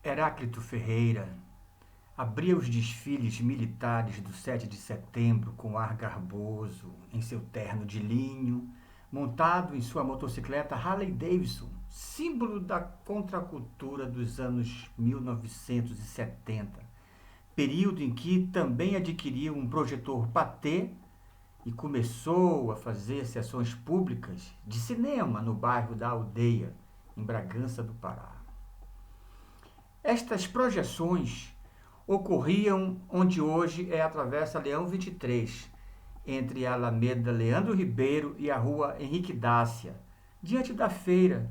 Heráclito Ferreira abria os desfiles militares do 7 de setembro com ar garboso, em seu terno de linho, montado em sua motocicleta Harley Davidson, símbolo da contracultura dos anos 1970, período em que também adquiriu um projetor patê e começou a fazer sessões públicas de cinema no bairro da Aldeia, em Bragança do Pará. Estas projeções ocorriam onde hoje é a Travessa Leão 23, entre a Alameda Leandro Ribeiro e a Rua Henrique Dácia, diante da feira,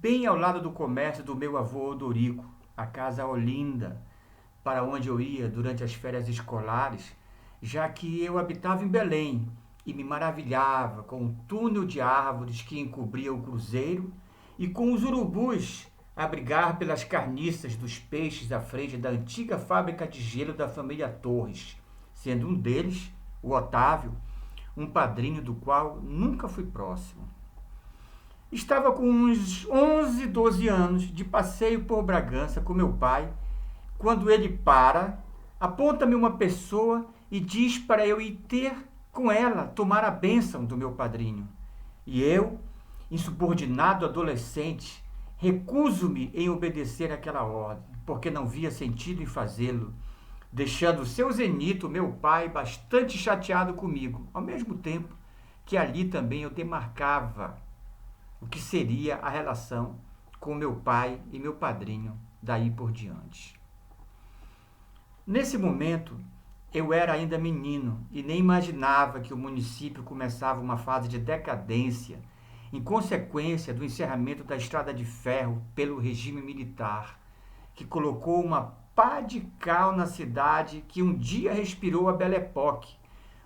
bem ao lado do comércio do meu avô Odorico, a Casa Olinda, para onde eu ia durante as férias escolares, já que eu habitava em Belém e me maravilhava com o túnel de árvores que encobria o cruzeiro e com os urubus a brigar pelas carniças dos peixes à frente da antiga fábrica de gelo da família Torres, sendo um deles, o Otávio, um padrinho do qual nunca fui próximo. Estava com uns 11, 12 anos de passeio por Bragança com meu pai, quando ele para, aponta-me uma pessoa e diz para eu ir ter com ela, tomar a bênção do meu padrinho. E eu, insubordinado adolescente, recuso-me em obedecer àquela ordem, porque não via sentido em fazê-lo, deixando o seu Zenito, meu pai, bastante chateado comigo, ao mesmo tempo que ali também eu demarcava o que seria a relação com meu pai e meu padrinho daí por diante. Nesse momento, eu era ainda menino e nem imaginava que o município começava uma fase de decadência em consequência do encerramento da estrada de ferro pelo regime militar, que colocou uma pá de cal na cidade que um dia respirou a Belle Époque,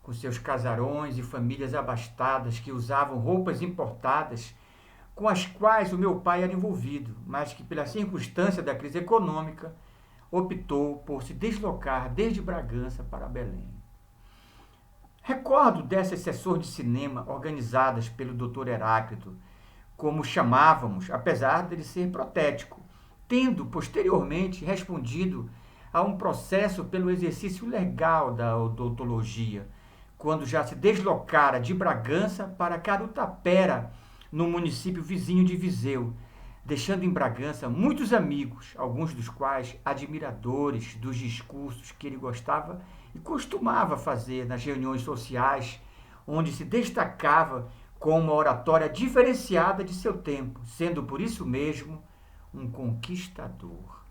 com seus casarões e famílias abastadas que usavam roupas importadas, com as quais o meu pai era envolvido, mas que, pela circunstância da crise econômica, optou por se deslocar desde Bragança para Belém. Recordo dessas sessões de cinema organizadas pelo Dr. Heráclito, como chamávamos, apesar dele ser protético, tendo posteriormente respondido a um processo pelo exercício legal da odontologia, quando já se deslocara de Bragança para Carutapera, no município vizinho de Viseu, deixando em Bragança muitos amigos, alguns dos quais admiradores dos discursos que ele gostava e costumava fazer nas reuniões sociais, onde se destacava com uma oratória diferenciada de seu tempo, sendo por isso mesmo um conquistador.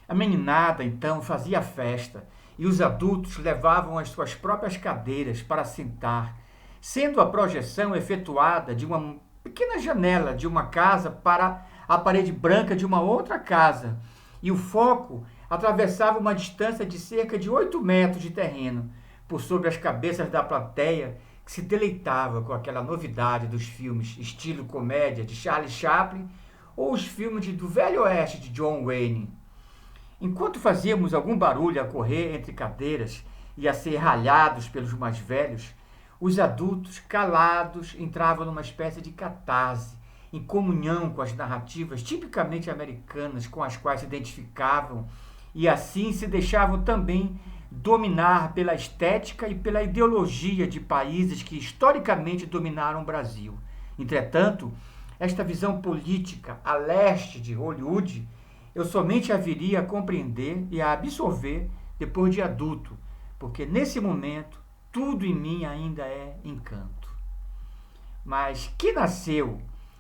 A meninada, então, fazia festa e os adultos levavam as suas próprias cadeiras para sentar, sendo a projeção efetuada de uma pequena janela de uma casa para a parede branca de uma outra casa, e o foco atravessava uma distância de cerca de 8 metros de terreno, por sobre as cabeças da plateia, que se deleitava com aquela novidade dos filmes estilo comédia de Charlie Chaplin ou os filmes do Velho Oeste de John Wayne. Enquanto fazíamos algum barulho a correr entre cadeiras e a ser ralhados pelos mais velhos, os adultos, calados, entravam numa espécie de catarse, em comunhão com as narrativas tipicamente americanas com as quais se identificavam e assim se deixavam também dominar pela estética e pela ideologia de países que historicamente dominaram o Brasil. Entretanto, esta visão política a leste de Hollywood eu somente a viria a compreender e a absorver depois de adulto, porque nesse momento tudo em mim ainda é encanto. Mas que nasceu,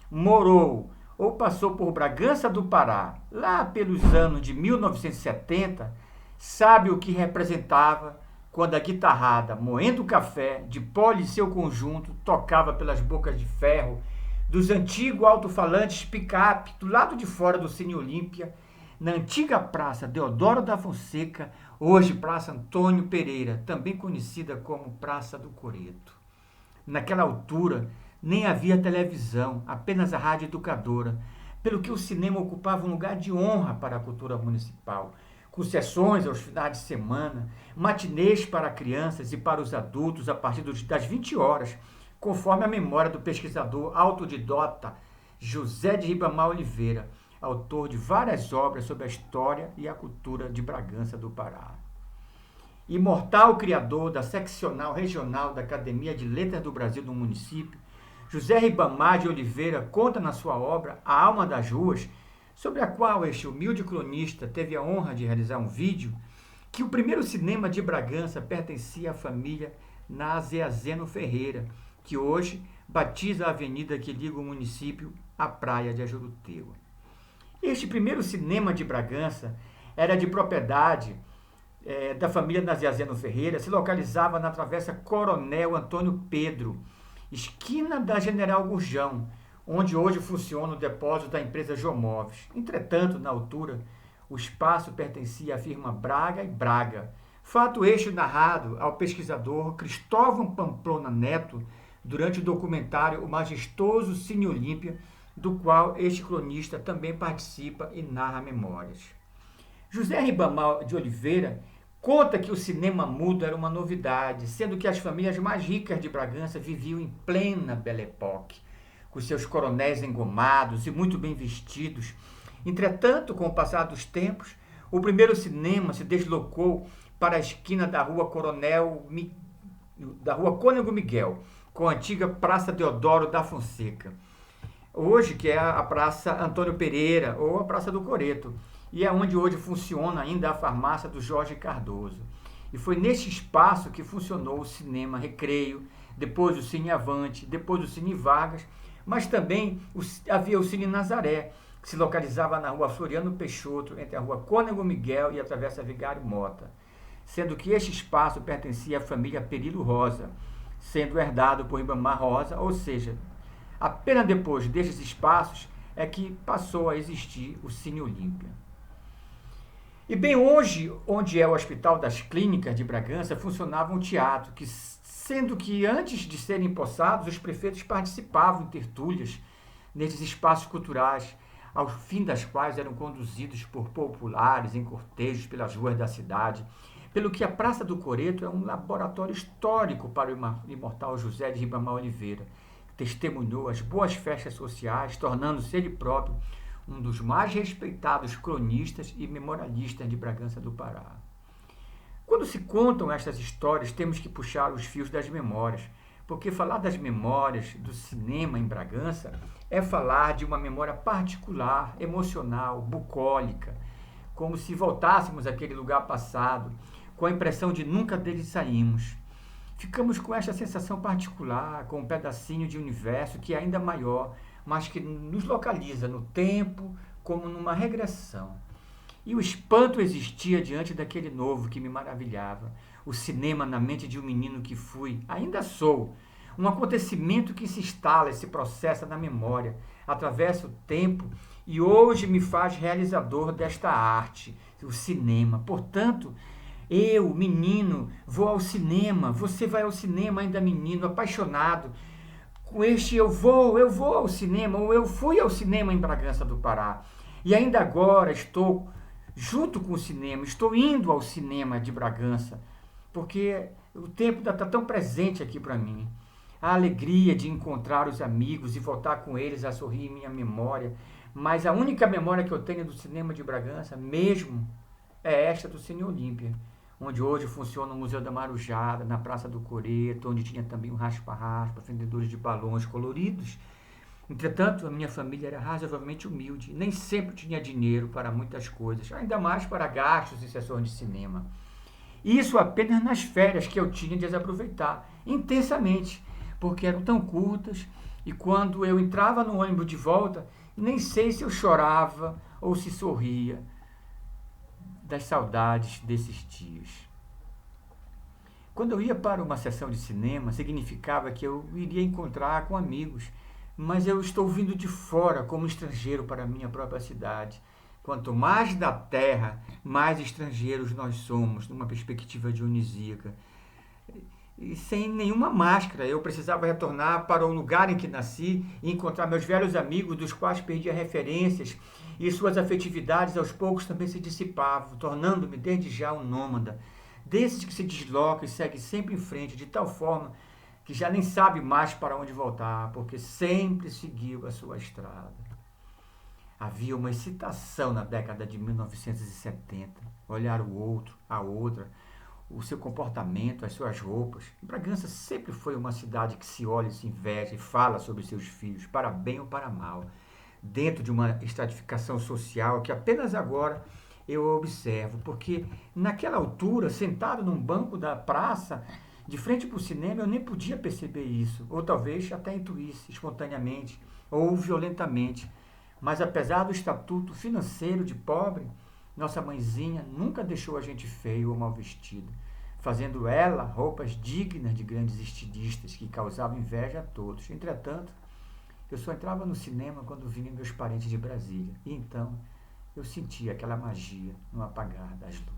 morou ou passou por Bragança do Pará, lá pelos anos de 1970, sabe o que representava quando a guitarrada, moendo café, de Poli e seu conjunto, tocava pelas bocas de ferro dos antigos alto-falantes picape do lado de fora do Cine Olímpia, na antiga Praça Deodoro da Fonseca, hoje Praça Antônio Pereira, também conhecida como Praça do Coreto. Naquela altura, nem havia televisão, apenas a rádio educadora, pelo que o cinema ocupava um lugar de honra para a cultura municipal, com sessões aos finais de semana, matinês para crianças e para os adultos a partir das 20 horas, conforme a memória do pesquisador autodidata José de Ribamar Oliveira, autor de várias obras sobre a história e a cultura de Bragança do Pará. Imortal criador da seccional regional da Academia de Letras do Brasil do município, José Ribamar de Oliveira conta na sua obra A Alma das Ruas, sobre a qual este humilde cronista teve a honra de realizar um vídeo, que o primeiro cinema de Bragança pertencia à família Nazeazeno Ferreira, que hoje batiza a avenida que liga o município à praia de Ajuruteua. Este primeiro cinema de Bragança era de propriedade da família Nazeazeno Ferreira, se localizava na Travessa Coronel Antônio Pedro, esquina da General Gurjão, onde hoje funciona o depósito da empresa Jomóveis. Entretanto, na altura, o espaço pertencia à firma Braga e Braga. Fato este narrado ao pesquisador Cristóvão Pamplona Neto durante o documentário O Majestoso Cine Olímpia, do qual este cronista também participa e narra memórias. José Ribamar de Oliveira conta que o cinema mudo era uma novidade, sendo que as famílias mais ricas de Bragança viviam em plena Belle Époque, com seus coronéis engomados e muito bem vestidos. Entretanto, com o passar dos tempos, o primeiro cinema se deslocou para a esquina da rua Cônego Miguel, com a antiga Praça Deodoro da Fonseca, hoje que é a Praça Antônio Pereira ou a Praça do Coreto, e é onde hoje funciona ainda a farmácia do Jorge Cardoso. E foi neste espaço que funcionou o Cinema Recreio, depois o Cine Avante, depois o Cine Vargas, mas também havia o Cine Nazaré, que se localizava na rua Floriano Peixoto, entre a rua Cônego Miguel e a Travessa Vigário Mota, sendo que este espaço pertencia à família Perillo Rosa, sendo herdado por Ribamar Rosa, ou seja, apenas depois destes espaços é que passou a existir o Cine Olímpia. E bem hoje, onde é o Hospital das Clínicas de Bragança, funcionava um teatro, sendo que antes de serem empossados, os prefeitos participavam em tertúlias nesses espaços culturais, ao fim das quais eram conduzidos por populares em cortejos pelas ruas da cidade, pelo que a Praça do Coreto é um laboratório histórico para o imortal José de Ribamar Oliveira, que testemunhou as boas festas sociais, tornando-se ele próprio um dos mais respeitados cronistas e memorialistas de Bragança do Pará. Quando se contam estas histórias, temos que puxar os fios das memórias, porque falar das memórias do cinema em Bragança é falar de uma memória particular, emocional, bucólica, como se voltássemos àquele lugar passado, com a impressão de nunca dele saímos. Ficamos com esta sensação particular, com um pedacinho de universo que é ainda maior, mas que nos localiza no tempo como numa regressão. E o espanto existia diante daquele novo que me maravilhava. O cinema na mente de um menino que fui, ainda sou. Um acontecimento que se instala, se processa na memória, atravessa o tempo e hoje me faz realizador desta arte, o cinema. Portanto, eu, menino, vou ao cinema, você vai ao cinema ainda menino, apaixonado. Com este eu vou ao cinema, ou eu fui ao cinema em Bragança do Pará. E ainda agora estou junto com o cinema, estou indo ao cinema de Bragança, porque o tempo está tão presente aqui para mim. A alegria de encontrar os amigos e voltar com eles a sorrir em minha memória. Mas a única memória que eu tenho do cinema de Bragança mesmo é esta do Cine Olímpia, onde hoje funciona o Museu da Marujada, na Praça do Coreto, onde tinha também um raspa-raspa, vendedores de balões coloridos. Entretanto, a minha família era razoavelmente humilde, nem sempre tinha dinheiro para muitas coisas, ainda mais para gastos em sessões de cinema. Isso apenas nas férias que eu tinha de as aproveitar intensamente, porque eram tão curtas, e quando eu entrava no ônibus de volta, nem sei se eu chorava ou se sorria das saudades desses dias. Quando eu ia para uma sessão de cinema, significava que eu iria encontrar com amigos, mas eu estou vindo de fora como estrangeiro para a minha própria cidade. Quanto mais da terra, mais estrangeiros nós somos, numa perspectiva dionisíaca. E sem nenhuma máscara, eu precisava retornar para o lugar em que nasci e encontrar meus velhos amigos, dos quais perdi referências, e suas afetividades aos poucos também se dissipavam, tornando-me desde já um nômada, desses que se desloca e segue sempre em frente, de tal forma que já nem sabe mais para onde voltar, porque sempre seguiu a sua estrada. Havia uma excitação na década de 1970. Olhar o outro, a outra, o seu comportamento, as suas roupas. Bragança sempre foi uma cidade que se olha, se inveja e fala sobre seus filhos, para bem ou para mal, dentro de uma estratificação social que apenas agora eu observo, porque naquela altura, sentado num banco da praça, de frente para o cinema, eu nem podia perceber isso, ou talvez até intuísse espontaneamente ou violentamente. Mas apesar do estatuto financeiro de pobre, nossa mãezinha nunca deixou a gente feio ou mal vestido, fazendo ela roupas dignas de grandes estilistas que causavam inveja a todos. Entretanto, eu só entrava no cinema quando vinham meus parentes de Brasília, e então eu sentia aquela magia no apagar das luzes.